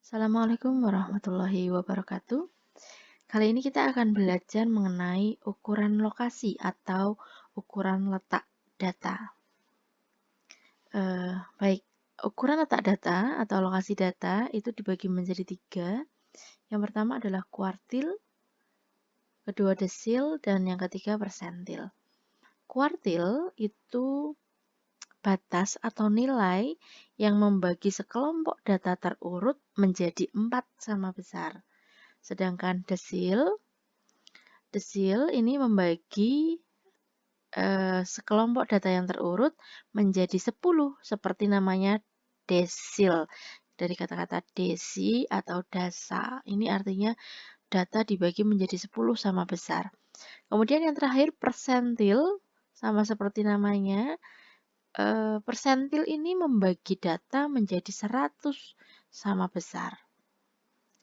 Assalamualaikum warahmatullahi wabarakatuh. Kali ini kita akan belajar mengenai ukuran lokasi atau ukuran letak data. Baik, ukuran letak data atau lokasi data itu dibagi menjadi 3. Yang pertama adalah kuartil, kedua desil, dan yang ketiga persentil. Kuartil itu batas atau nilai yang membagi sekelompok data terurut menjadi 4 sama besar. Sedangkan desil ini membagi sekelompok data yang terurut menjadi 10 seperti namanya desil. Dari kata-kata desi atau dasa. Ini artinya data dibagi menjadi 10 sama besar. Kemudian yang terakhir persentil, sama seperti namanya. Persentil ini membagi data menjadi 100 sama besar.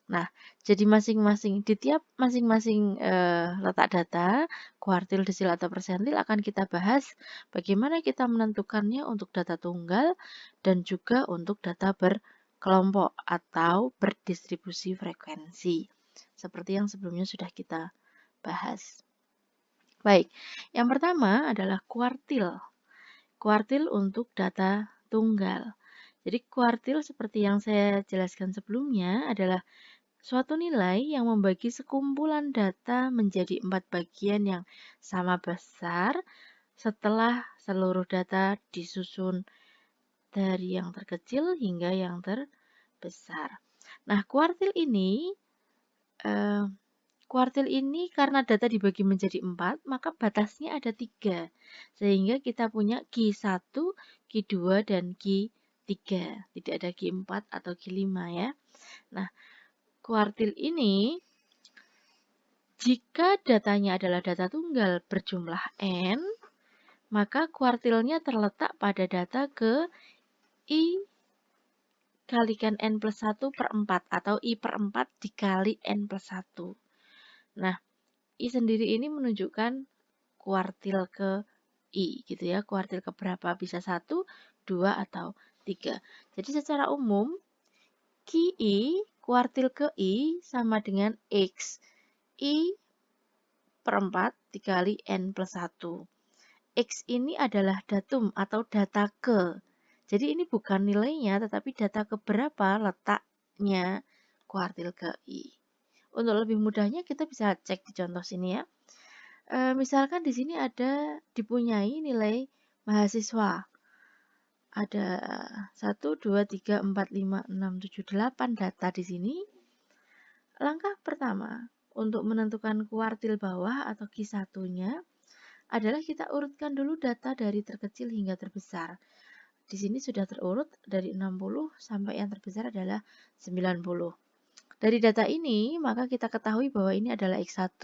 Nah, jadi di tiap masing-masing letak data, kuartil, desil, atau persentil akan kita bahas bagaimana kita menentukannya untuk data tunggal dan juga untuk data berkelompok atau berdistribusi frekuensi. Seperti yang sebelumnya sudah kita bahas. Baik, yang pertama adalah kuartil. Kuartil untuk data tunggal. Jadi kuartil seperti yang saya jelaskan sebelumnya adalah suatu nilai yang membagi sekumpulan data menjadi 4 bagian yang sama besar setelah seluruh data disusun dari yang terkecil hingga yang terbesar. Nah, kuartil ini karena data dibagi menjadi 4, maka batasnya ada 3. Sehingga kita punya Q1, Q2, dan Q3. Tidak ada Q4 atau Q5 ya. Nah, kuartil ini, jika datanya adalah data tunggal berjumlah N, maka kuartilnya terletak pada data ke I kalikan N plus 1 per 4 atau I per 4 dikali N plus 1. Nah, I sendiri ini menunjukkan kuartil ke I gitu ya, kuartil ke berapa, bisa 1, 2, atau 3. Jadi secara umum, QI kuartil ke I sama dengan X. I per 4 dikali N plus 1. X ini adalah datum atau data ke. Jadi ini bukan nilainya, tetapi data ke berapa letaknya kuartil ke I. Untuk lebih mudahnya kita bisa cek di contoh sini ya. Misalkan di sini ada dipunyai nilai mahasiswa. Ada 1, 2, 3, 4, 5, 6, 7, 8 data di sini. Langkah pertama untuk menentukan kuartil bawah atau Q1-nya adalah kita urutkan dulu data dari terkecil hingga terbesar. Di sini sudah terurut dari 60 sampai yang terbesar adalah 90. Dari data ini, maka kita ketahui bahwa ini adalah X1,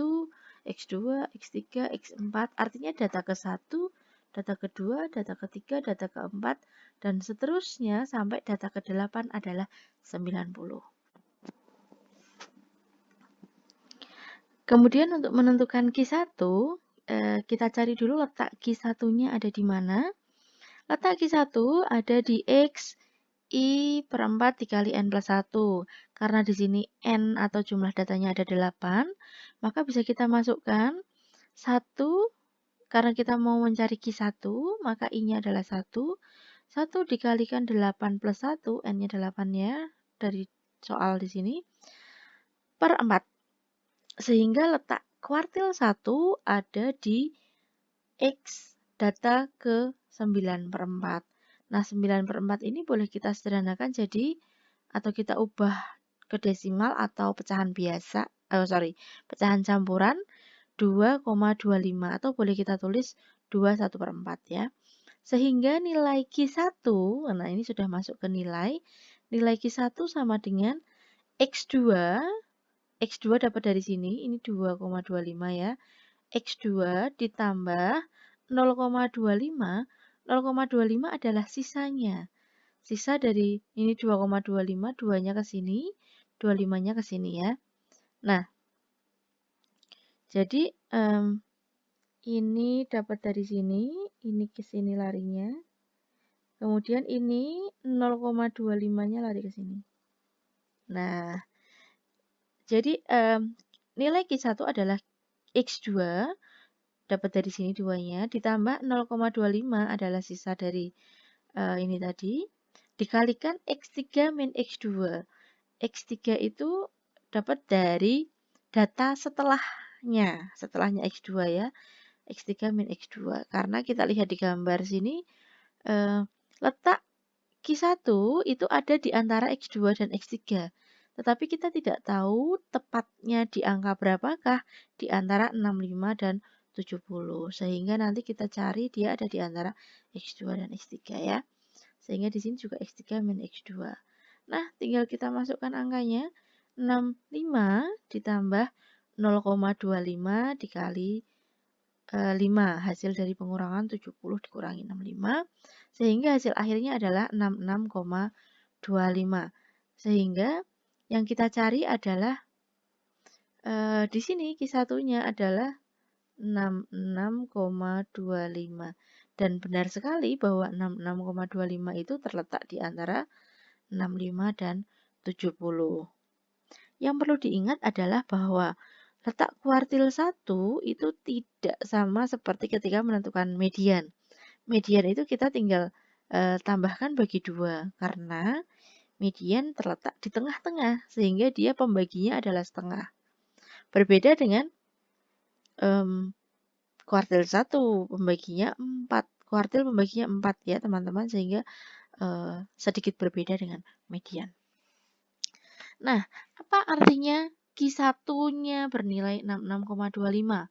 X2, X3, X4, artinya data ke-1, data kedua, data ketiga, data keempat, dan seterusnya sampai data ke-8 adalah 90. Kemudian untuk menentukan Q1, kita cari dulu letak Q1-nya ada di mana. Letak Q1 ada di X I per 4 dikali N plus 1. Karena di sini N atau jumlah datanya ada 8, maka bisa kita masukkan 1, karena kita mau mencari Q1, maka I-nya adalah 1. 1 dikalikan 8 plus 1, N-nya 8 ya, dari soal di sini, per 4. Sehingga letak kuartil 1 ada di X data ke 9 per 4. Nah, 9 per 4 ini boleh kita sederhanakan jadi, atau kita ubah ke desimal atau pecahan biasa, pecahan campuran 2,25 atau boleh kita tulis 21 per 4 ya. Sehingga nilai Q1, nah ini sudah masuk ke nilai Q1 sama dengan X2, X2 dapat dari sini, ini 2,25 ya. X2 ditambah 0,25, 0,25 adalah sisanya. Sisa dari ini 2,25, 2-nya ke sini, 25-nya ke sini ya. Nah, jadi ini dapat dari sini, ini ke sini larinya. Kemudian ini 0,25-nya lari ke sini. Nah, jadi nilai Q1 adalah X2, dapat dari sini 2-nya, ditambah 0,25 adalah sisa dari ini tadi, dikalikan X3 min X2. X3 itu dapat dari data setelahnya X2 ya. X3 min X2. Karena kita lihat di gambar sini, letak Q1 itu ada di antara X2 dan X3. Tetapi kita tidak tahu tepatnya di angka berapakah di antara 65 dan 70. Sehingga nanti kita cari dia ada di antara X2 dan X3 ya. Sehingga di sini juga X3 min X2. Nah, tinggal kita masukkan angkanya. 65 ditambah 0,25 dikali 5. Hasil dari pengurangan 70 dikurangi 65. Sehingga hasil akhirnya adalah 66,25. Sehingga yang kita cari adalah di sini Q1-nya adalah 66,25. Dan benar sekali bahwa 66,25 itu terletak di antara 65 dan 70. Yang perlu diingat adalah bahwa letak kuartil 1 itu tidak sama seperti ketika menentukan median. Median itu kita tinggal tambahkan bagi 2 karena median terletak di tengah-tengah sehingga dia pembaginya adalah setengah. Berbeda dengan kuartil 1 pembaginya 4. Kuartil pembaginya 4 ya teman-teman, sehingga sedikit berbeda dengan median. Nah, apa artinya Q1-nya bernilai 66,25?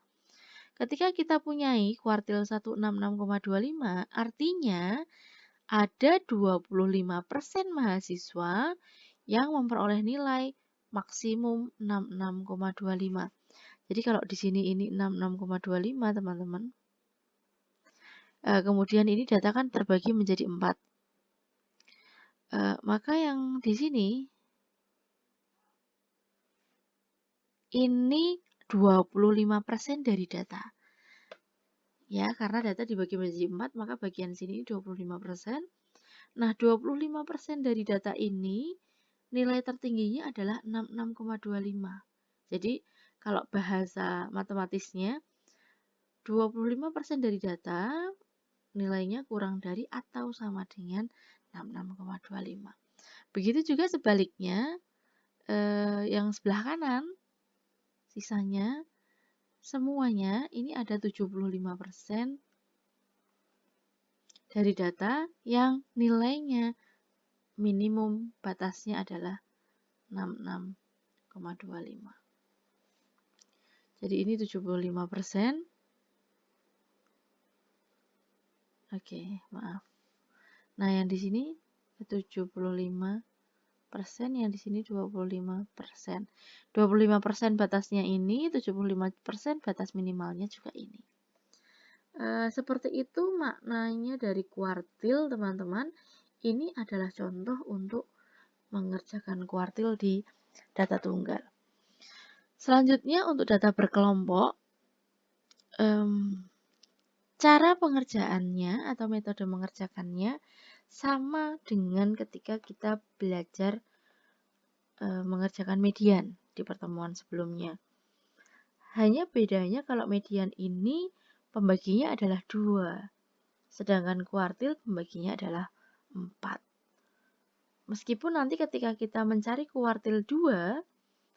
Ketika kita punyai kuartil 1 66,25, artinya ada 25% mahasiswa yang memperoleh nilai maksimum 66,25. Jadi kalau di sini ini 66,25 teman-teman. Kemudian ini data kan terbagi menjadi 4. Maka yang di sini ini 25% dari data. Ya, karena data dibagi menjadi 4, maka bagian sini 25%. Nah, 25% dari data ini nilai tertingginya adalah 66,25. Jadi, kalau bahasa matematisnya 25% dari data nilainya kurang dari atau sama dengan 66,25. Begitu juga sebaliknya, yang sebelah kanan, sisanya semuanya ini ada 75% dari data yang nilainya minimum batasnya adalah 66,25. Jadi ini 75%. Oke, maaf. Nah, yang di sini 75%, yang di sini 25%. 25% batasnya ini, 75% batas minimalnya juga ini. Seperti itu maknanya dari kuartil, teman-teman. Ini adalah contoh untuk mengerjakan kuartil di data tunggal. Selanjutnya untuk data berkelompok, cara pengerjaannya atau metode mengerjakannya sama dengan ketika kita belajar mengerjakan median di pertemuan sebelumnya. Hanya bedanya kalau median ini pembaginya adalah 2, sedangkan kuartil pembaginya adalah 4. Meskipun nanti ketika kita mencari kuartil 2,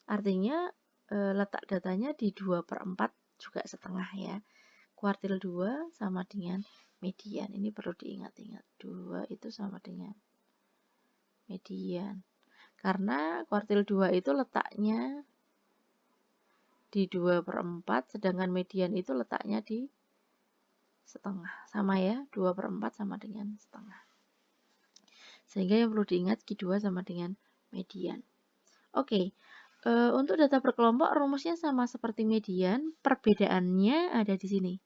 artinya letak datanya di 2/4 juga setengah ya. Kuartil 2 sama dengan median. Ini perlu diingat-ingat. 2 itu sama dengan median. Karena kuartil 2 itu letaknya di 2/4, sedangkan median itu letaknya di setengah. Sama ya, 2/4 sama dengan setengah. Sehingga yang perlu diingat Q2 sama dengan median. Oke, untuk data berkelompok rumusnya sama seperti median, perbedaannya ada di sini.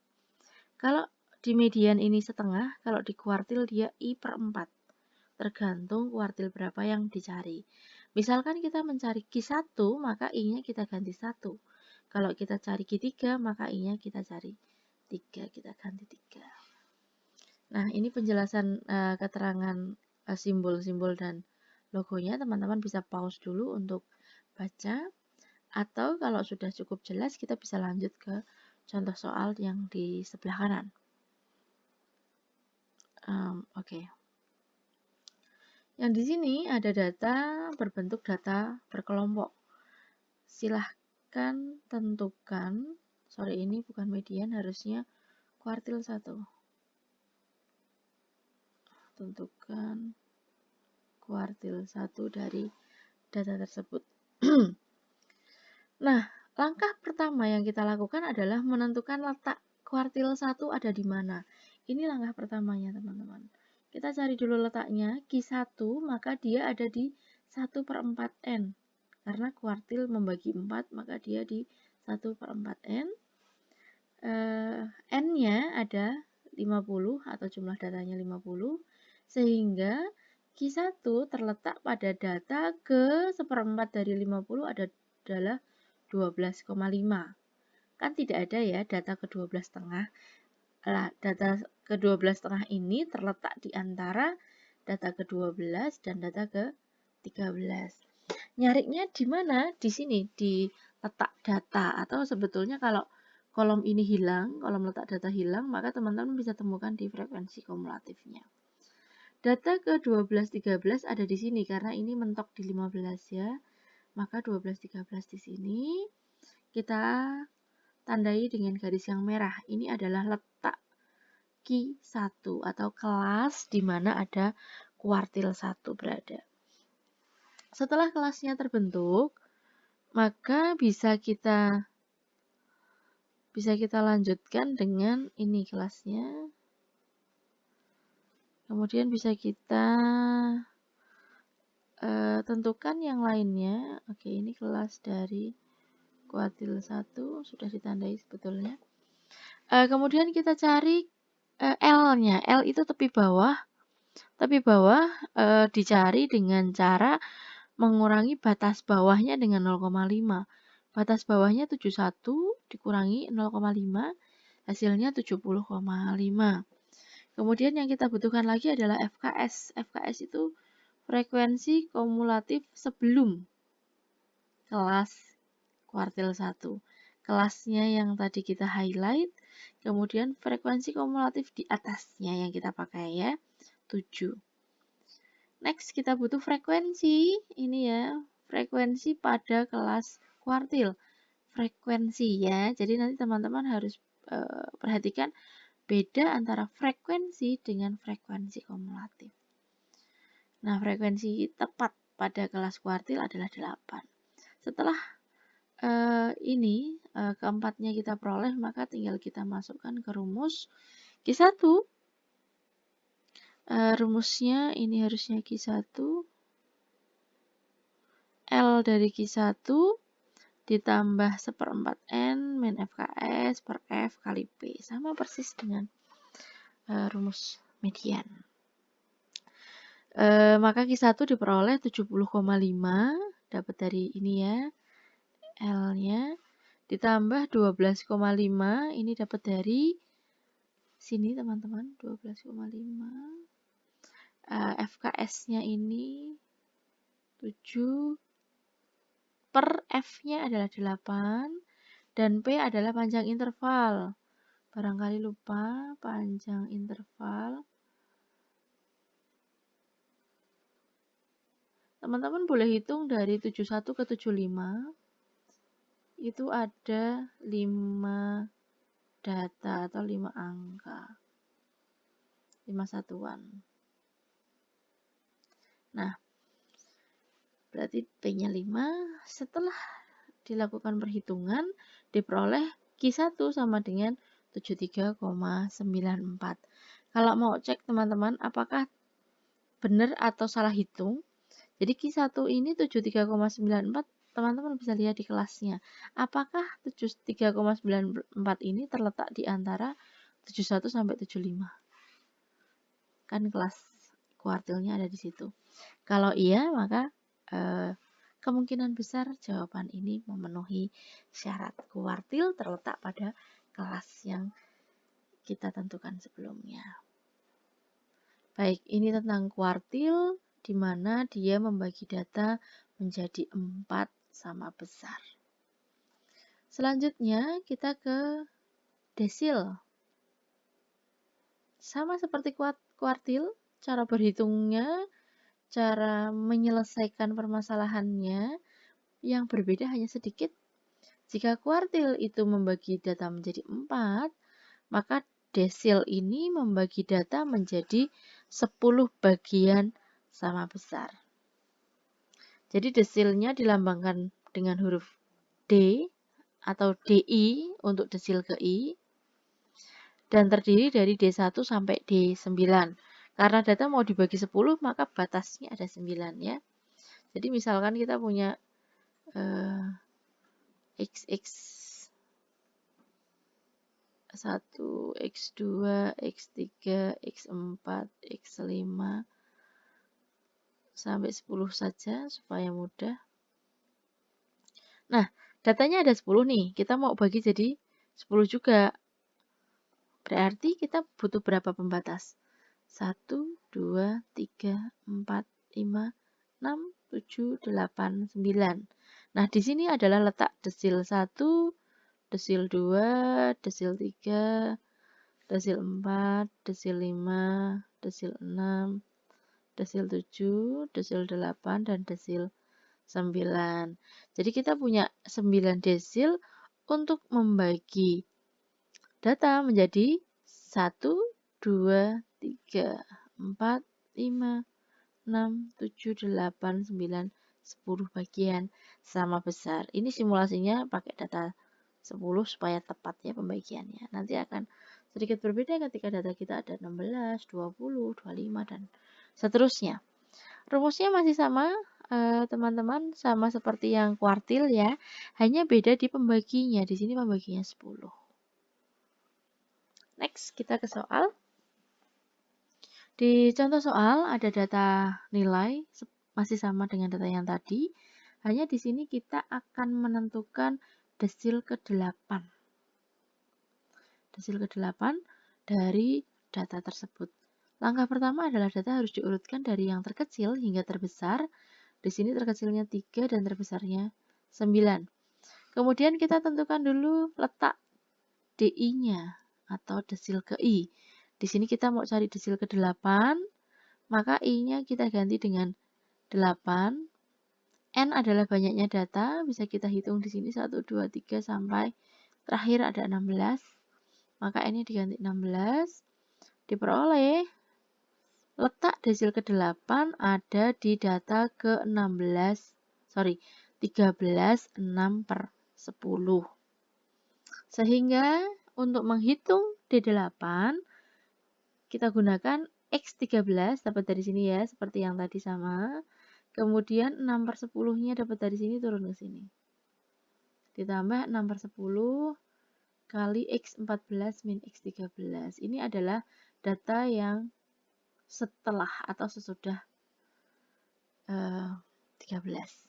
Kalau di median ini setengah, kalau di kuartil dia I/4. Tergantung kuartil berapa yang dicari. Misalkan kita mencari Q1, maka I-nya kita ganti 1. Kalau kita cari Q3, maka I-nya kita cari 3. Kita ganti 3. Nah, ini penjelasan keterangan simbol-simbol dan logonya, teman-teman bisa pause dulu untuk baca, atau kalau sudah cukup jelas kita bisa lanjut ke contoh soal yang di sebelah kanan. Oke. Yang di sini ada data berbentuk data berkelompok. Silahkan tentukan, sorry ini bukan median, harusnya kuartil 1. Tentukan kuartil 1 dari data tersebut. Nah, langkah pertama yang kita lakukan adalah menentukan letak kuartil 1 ada di mana. Ini langkah pertamanya, teman-teman. Kita cari dulu letaknya, Q1, maka dia ada di 1/4N. Karena kuartil membagi 4, maka dia di 1/4N. N-nya ada 50 atau jumlah datanya 50, sehingga Q1 terletak pada data ke 1/4 dari 50 adalah 12,5. Kan tidak ada ya data ke 12,5. Data ke 12,5 ini terletak di antara data ke 12 dan data ke 13. Nyarinya di mana? Di sini, di letak data, atau sebetulnya kalau kolom ini hilang, kolom letak data hilang, maka teman-teman bisa temukan di frekuensi kumulatifnya. Data ke 12, 13 ada di sini karena ini mentok di 15 ya. Maka 12, 13 di sini kita tandai dengan garis yang merah. Ini adalah letak Q1 atau kelas di mana ada kuartil 1 berada. Setelah kelasnya terbentuk, maka bisa kita lanjutkan dengan ini kelasnya. Kemudian bisa kita tentukan yang lainnya. Oke, ini kelas dari kuartil 1 sudah ditandai sebetulnya. Kemudian kita cari L-nya. L itu tepi bawah. Tepi bawah dicari dengan cara mengurangi batas bawahnya dengan 0,5. Batas bawahnya 71 dikurangi 0,5, hasilnya 70,5. Kemudian yang kita butuhkan lagi adalah FKS. FKS itu frekuensi kumulatif sebelum kelas kuartil 1. Kelasnya yang tadi kita highlight, kemudian frekuensi kumulatif di atasnya yang kita pakai ya, 7. Next, kita butuh frekuensi, ini ya, frekuensi pada kelas kuartil. Frekuensi ya, jadi nanti teman-teman harus perhatikan beda antara frekuensi dengan frekuensi kumulatif. Nah, frekuensi tepat pada kelas kuartil adalah 8. Setelah ini keempatnya kita peroleh, maka tinggal kita masukkan ke rumus Q1. Rumusnya ini harusnya Q1. L dari Q1 ditambah 1/4N min FKS per F kali P. Sama persis dengan rumus median. Maka Q1 diperoleh 70,5, dapat dari ini ya, L-nya, ditambah 12,5, ini dapat dari sini teman-teman, 12,5. FKS-nya ini 7, per F-nya adalah 8, dan P adalah panjang interval. Barangkali lupa panjang interval. Teman-teman boleh hitung dari 71 ke 75. Itu ada 5 data atau 5 angka. 5 satuan. Nah, berarti P-nya 5. Setelah dilakukan perhitungan, diperoleh Q1 sama dengan 73,94. Kalau mau cek teman-teman apakah benar atau salah hitung, jadi Q1 ini 73,94, teman-teman bisa lihat di kelasnya. Apakah 73,94 ini terletak di antara 71 sampai 75? Kan kelas kuartilnya ada di situ. Kalau iya, maka kemungkinan besar jawaban ini memenuhi syarat. Kuartil terletak pada kelas yang kita tentukan sebelumnya. Baik, ini tentang kuartil di mana dia membagi data menjadi 4 sama besar. Selanjutnya kita ke desil. Sama seperti kuartil, cara berhitungnya, cara menyelesaikan permasalahannya yang berbeda hanya sedikit. Jika kuartil itu membagi data menjadi 4, maka desil ini membagi data menjadi 10 bagian sama besar. Jadi desilnya dilambangkan dengan huruf D atau DI untuk desil ke I, dan terdiri dari D1 sampai D9. Karena data mau dibagi 10, maka batasnya ada 9 ya. Jadi misalkan kita punya XX 1, X2, X3, X4, X5 sampai 10 saja supaya mudah. Nah, datanya ada 10 nih, kita mau bagi jadi 10 juga. Berarti kita butuh berapa pembatas? 1, 2, 3, 4, 5, 6, 7, 8, 9. Nah, di sini adalah letak desil 1, desil 2, desil 3, desil 4, desil 5, desil 6, desil 7, desil 8, dan desil 9. Jadi kita punya 9 desil untuk membagi data menjadi 1, 2, 3, 4, 5, 6, 7, 8, 9, 10 bagian sama besar. Ini simulasinya pakai data 10 supaya tepat ya pembagiannya. Nanti akan sedikit berbeda ketika data kita ada 16, 20, 25, dan seterusnya. Rumusnya masih sama, teman-teman, sama seperti yang kuartil ya. Hanya beda di pembaginya. Di sini pembaginya 10. Next, kita ke soal. Di contoh soal ada data nilai masih sama dengan data yang tadi. Hanya di sini kita akan menentukan desil ke-8. Desil ke-8 dari data tersebut. Langkah pertama adalah data harus diurutkan dari yang terkecil hingga terbesar. Di sini terkecilnya 3 dan terbesarnya 9. Kemudian kita tentukan dulu letak DI-nya atau desil ke I. Di sini kita mau cari desil ke-8, maka I-nya kita ganti dengan 8. N adalah banyaknya data, bisa kita hitung di sini 1, 2, 3 sampai terakhir ada 16. Maka N-nya diganti 16. Diperoleh letak desil ke-8 ada di data ke-16, 13/6/10. Sehingga untuk menghitung D8, kita gunakan X13, dapat dari sini ya, seperti yang tadi sama. Kemudian 6/10-nya dapat dari sini, turun ke sini. Ditambah 6/10 kali X14 min X13. Ini adalah data yang setelah atau sesudah 13.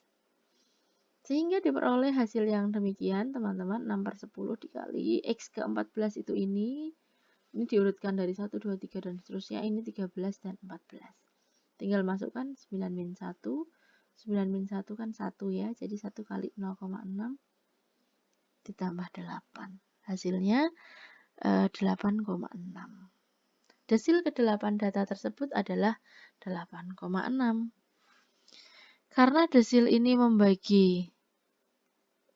Sehingga diperoleh hasil yang demikian, teman-teman. 6/10 dikali X ke-14 itu ini diurutkan dari 1, 2, 3, dan seterusnya. Ini 13 dan 14. Tinggal masukkan 9 min 1. 9 min 1 kan 1 ya. Jadi 1 kali 0,6 ditambah 8. Hasilnya 8,6. Desil ke-8 data tersebut adalah 8,6. Karena desil ini membagi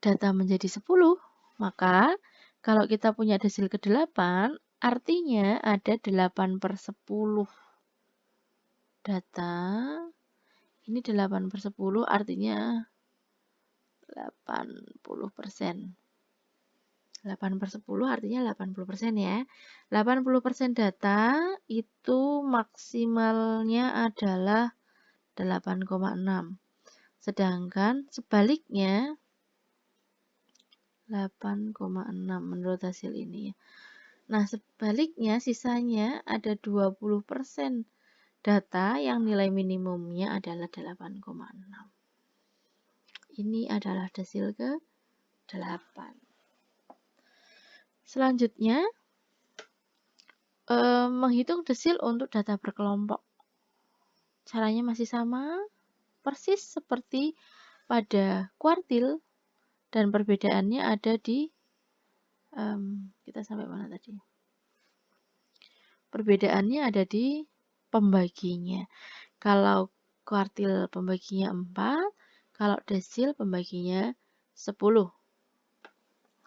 data menjadi 10, maka kalau kita punya desil ke-8, artinya ada 8/10 data. Ini 8/10 artinya 80%. 8/10 artinya 80% ya. 80% data itu maksimalnya adalah 8,6. Sedangkan sebaliknya 8,6 menurut hasil ini. Nah, sebaliknya sisanya ada 20% data yang nilai minimumnya adalah 8,6. Ini adalah desil ke-8. Selanjutnya, menghitung desil untuk data berkelompok. Caranya masih sama, persis seperti pada kuartil, dan perbedaannya ada di kita sampai mana tadi? Perbedaannya ada di pembaginya. Kalau kuartil pembaginya 4, kalau desil pembaginya 10.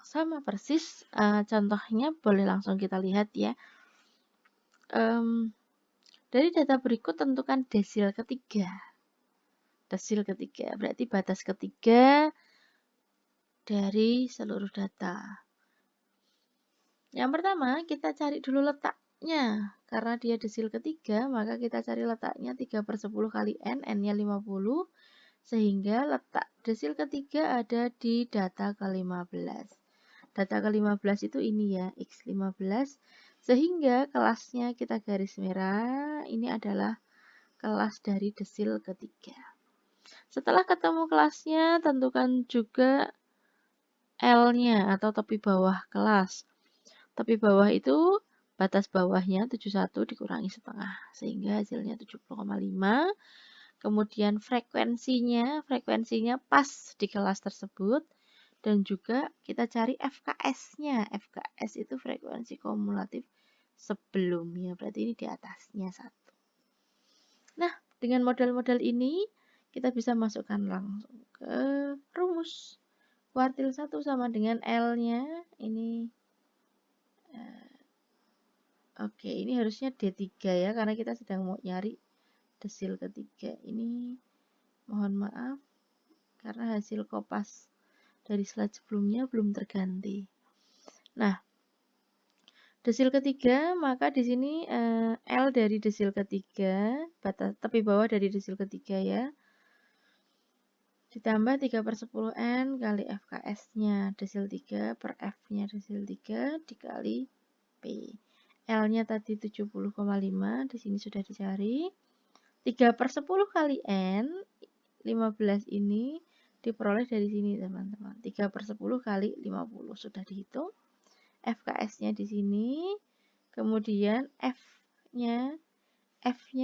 Sama persis, contohnya boleh langsung kita lihat ya. Dari data berikut tentukan desil ketiga. Desil ketiga berarti batas ketiga dari seluruh data. Yang pertama, kita cari dulu letaknya. Karena dia desil ketiga, maka kita cari letaknya 3/10 kali N, N-nya 50. Sehingga letak desil ketiga ada di data ke-15. Data ke-15 itu ini ya, X15. Sehingga kelasnya kita garis merah, ini adalah kelas dari desil ketiga. Setelah ketemu kelasnya, tentukan juga L-nya atau tepi bawah kelas. Tepi bawah itu batas bawahnya 71 dikurangi setengah, sehingga hasilnya 70,5. Kemudian frekuensinya pas di kelas tersebut. Dan juga kita cari FKS-nya. FKS itu frekuensi kumulatif sebelumnya, berarti ini di atasnya 1. Nah, dengan model-model ini, kita bisa masukkan langsung ke rumus. Kuartil 1 sama dengan L-nya, ini oke, ini harusnya D3 ya, karena kita sedang mau nyari desil ketiga. Ini mohon maaf, karena hasil kopas dari slide sebelumnya belum terganti. Nah, desil ketiga, maka di sini L dari desil ketiga, batas tepi bawah dari desil ketiga ya, ditambah 3/10 N kali FKS-nya desil 3 per F-nya desil 3 dikali P. L-nya tadi 70,5, di sini sudah dicari. 3/10 kali N, 15 ini diperoleh dari sini teman-teman. 3/10 kali 50 sudah dihitung. FKS-nya di sini. Kemudian F-nya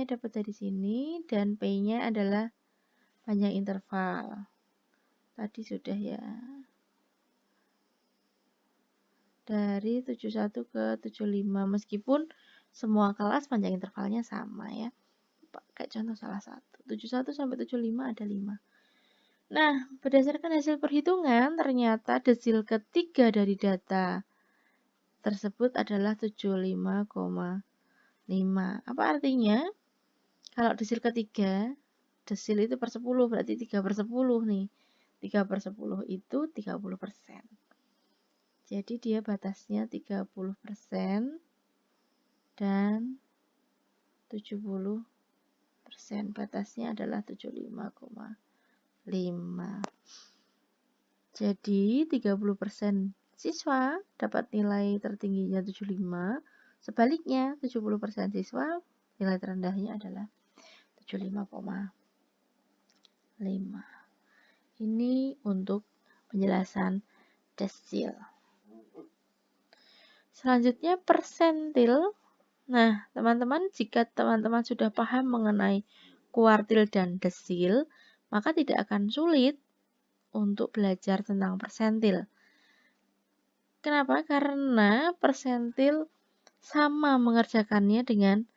dapat dari sini dan P-nya adalah panjang interval. Tadi sudah ya. Dari 71 ke 75 meskipun semua kelas panjang intervalnya sama ya. Pakai contoh salah satu. 71 sampai 75 ada 5. Nah, berdasarkan hasil perhitungan, ternyata desil ketiga dari data tersebut adalah 75,5. Apa artinya? Kalau desil ketiga, desil itu per 10, berarti 3/10 nih. 3/10 itu 30%. Jadi dia batasnya 30% dan 70%. Batasnya adalah 75,5. Jadi 30% siswa dapat nilai tertingginya 75. Sebaliknya 70% siswa nilai terendahnya adalah 75,5. Ini untuk penjelasan desil. Selanjutnya persentil. Nah, teman-teman, jika teman-teman sudah paham mengenai kuartil dan desil, maka tidak akan sulit untuk belajar tentang persentil. Kenapa? Karena persentil sama mengerjakannya dengan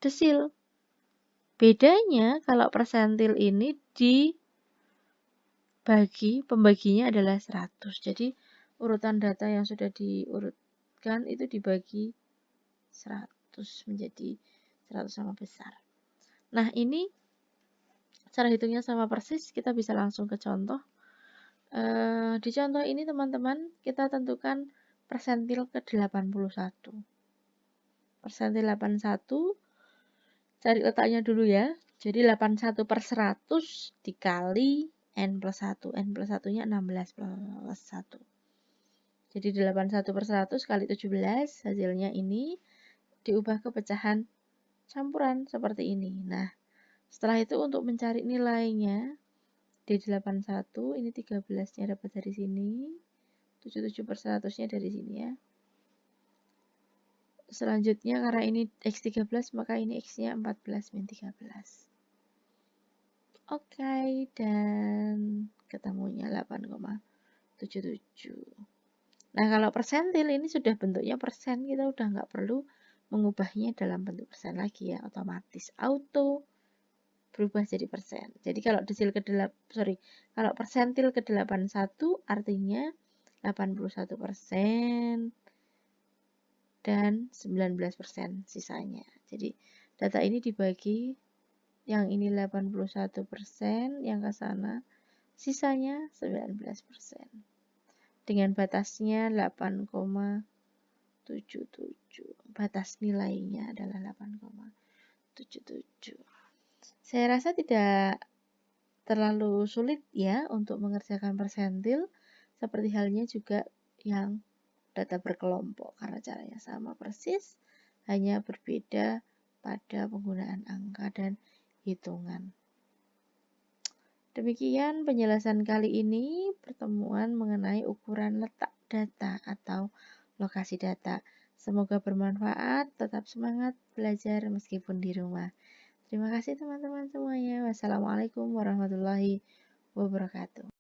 desil. Bedanya kalau persentil ini pembaginya adalah 100. Jadi urutan data yang sudah diurutkan itu dibagi 100 menjadi 100 sama besar. Nah, ini cara hitungnya sama persis, kita bisa langsung ke contoh. Di contoh ini teman-teman, kita tentukan persentil ke-81. Persentil 81, cari letaknya dulu ya. Jadi 81/100 dikali N plus 1. N plus 1-nya 16 plus 1. Jadi 81/100 kali 17, hasilnya ini diubah ke pecahan campuran seperti ini. Nah, setelah itu untuk mencari nilainya, D81, ini 13-nya dapat dari sini, 77/100-nya dari sini ya. Selanjutnya karena ini X13, maka ini X-nya 14 min 13. Oke, dan ketemunya 8,77. Nah, kalau persentil ini sudah bentuknya persen, kita udah nggak perlu mengubahnya dalam bentuk persen lagi ya, otomatis auto berubah jadi persen. Jadi kalau kalau persentil ke-81 artinya 81% dan 19% sisanya. Jadi data ini dibagi, yang ini 81%, yang ke sana sisanya 19%. Dengan batasnya 8,77. Batas nilainya adalah 8,77. Saya rasa tidak terlalu sulit ya untuk mengerjakan persentil, seperti halnya juga yang data berkelompok, karena caranya sama persis, hanya berbeda pada penggunaan angka dan hitungan. Demikian penjelasan kali ini, pertemuan mengenai ukuran letak data atau lokasi data. Semoga bermanfaat, tetap semangat belajar meskipun di rumah. Terima kasih teman-teman semuanya. Wassalamualaikum warahmatullahi wabarakatuh.